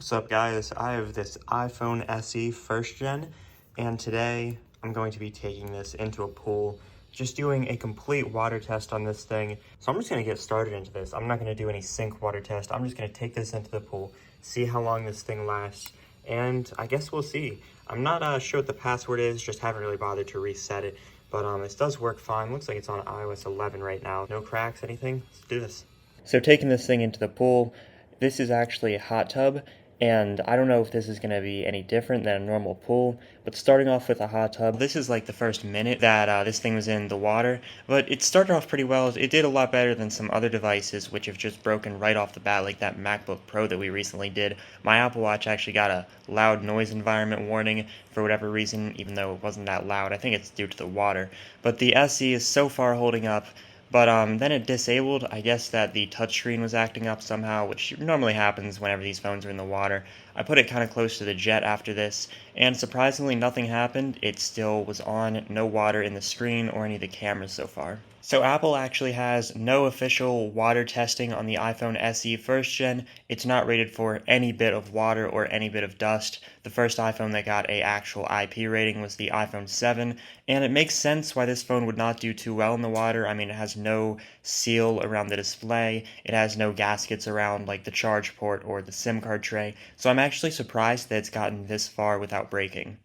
What's up guys, I have this iPhone SE first gen, and today I'm going to be taking this into a pool, just doing a complete water test on this thing. So I'm just going to get started into this. I'm not going to do any sink water test. I'm just going to take this into the pool, see how long this thing lasts, and I guess we'll see. I'm not sure what the password is, just haven't really bothered to reset it, but this does work fine. Looks like it's on iOS 11 right now. No cracks, anything? Let's do this. So taking this thing into the pool, this is actually a hot tub, and I don't know if this is going to be any different than a normal pool, but starting off with a hot tub, this is like the first minute that this thing was in the water, but it started off pretty well. It did a lot better than some other devices, which have just broken right off the bat, like that MacBook Pro that we recently did. My Apple Watch actually got a loud noise environment warning for whatever reason, even though it wasn't that loud. I think it's due to the water, but the SE is so far holding up. But then it disabled. I guess that the touchscreen was acting up somehow, which normally happens whenever these phones are in the water. I put it kind of close to the jet after this, and surprisingly nothing happened. It still was on, no water in the screen or any of the cameras so far. So Apple actually has no official water testing on the iPhone SE first gen. It's not rated for any bit of water or any bit of dust. The first iPhone that got a actual IP rating was the iPhone 7, and it makes sense why this phone would not do too well in the water. I mean, it has no seal around the display, it has no gaskets around like the charge port or the SIM card tray, so I'm actually surprised that it's gotten this far without breaking.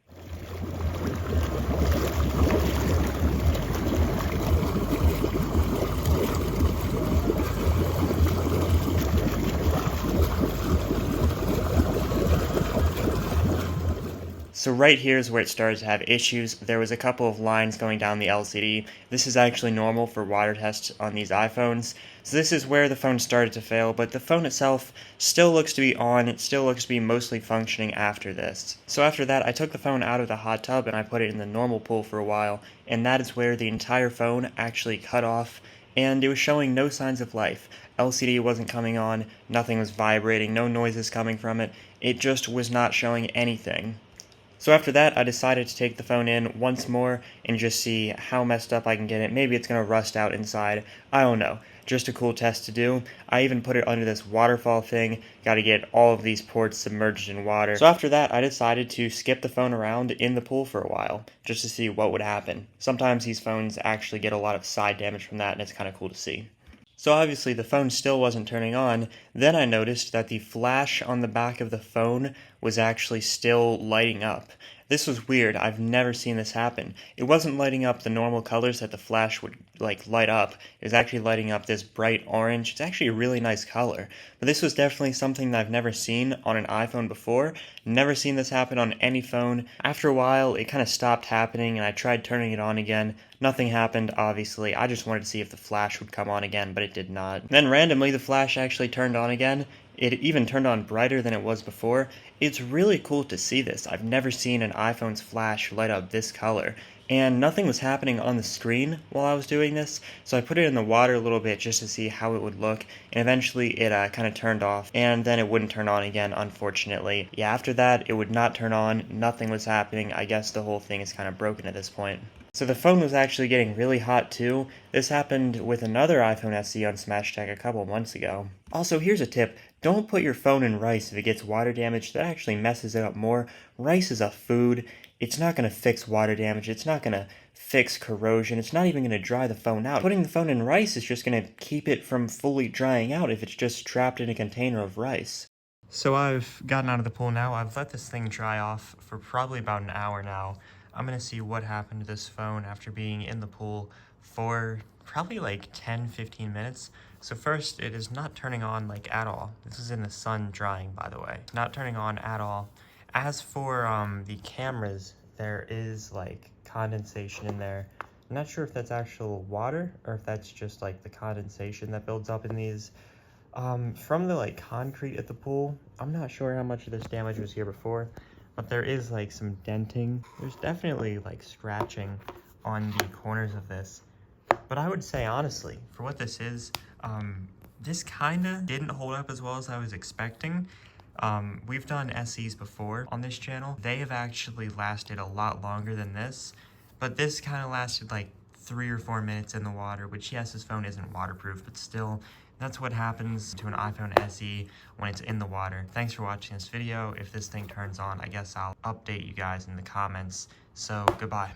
So right here is where it started to have issues. There was a couple of lines going down the LCD. This is actually normal for water tests on these iPhones. So this is where the phone started to fail, but the phone itself still looks to be on. It still looks to be mostly functioning after this. So after that, I took the phone out of the hot tub and I put it in the normal pool for a while, and that is where the entire phone actually cut off, and it was showing no signs of life. LCD wasn't coming on, nothing was vibrating, no noises coming from it. It just was not showing anything. So after that, I decided to take the phone in once more and just see how messed up I can get it. Maybe it's going to rust out inside. I don't know. Just a cool test to do. I even put it under this waterfall thing. Got to get all of these ports submerged in water. So after that, I decided to skip the phone around in the pool for a while, just to see what would happen. Sometimes these phones actually get a lot of side damage from that, and it's kind of cool to see. So obviously the phone still wasn't turning on. Then I noticed that the flash on the back of the phone was actually still lighting up. This was weird. I've never seen this happen. It wasn't lighting up the normal colors that the flash would light up. It was actually lighting up this bright orange. It's actually a really nice color. But this was definitely something that I've never seen on an iPhone before. Never seen this happen on any phone. After a while, it kind of stopped happening and I tried turning it on again. Nothing happened, obviously. I just wanted to see if the flash would come on again, but it did not. Then randomly, the flash actually turned on again. It even turned on brighter than it was before. It's really cool to see this. I've never seen an iPhone's flash light up this color. And nothing was happening on the screen while I was doing this, so I put it in the water a little bit just to see how it would look, and eventually it kind of turned off, and then it wouldn't turn on again, unfortunately. Yeah, after that, it would not turn on, nothing was happening. I guess the whole thing is kind of broken at this point. So the phone was actually getting really hot too. This happened with another iPhone SE on SmashTech a couple months ago. Also, here's a tip. Don't put your phone in rice if it gets water damage. That actually messes it up more. Rice is a food. It's not going to fix water damage. It's not going to fix corrosion. It's not even going to dry the phone out. Putting the phone in rice is just going to keep it from fully drying out if it's just trapped in a container of rice. So I've gotten out of the pool now. I've let this thing dry off for probably about an hour now. I'm going to see what happened to this phone after being in the pool for probably like 10-15 minutes. So first, it is not turning on like at all. This is in the sun drying, by the way. Not turning on at all. As for the cameras, there is like condensation in there. I'm not sure if that's actual water or if that's just like the condensation that builds up in these. From the like concrete at the pool, I'm not sure how much of this damage was here before, but there is like some denting. There's definitely like scratching on the corners of this. But I would say honestly, for what this is, this kinda didn't hold up as well as I was expecting. We've done SEs before on this channel. They have actually lasted a lot longer than this, but this kind of lasted like 3 or 4 minutes in the water, which yes, this phone isn't waterproof, but still, That's what happens to an iPhone SE when it's in the water. Thanks for watching this video. If this thing turns on, I guess I'll update you guys in the comments. So, goodbye.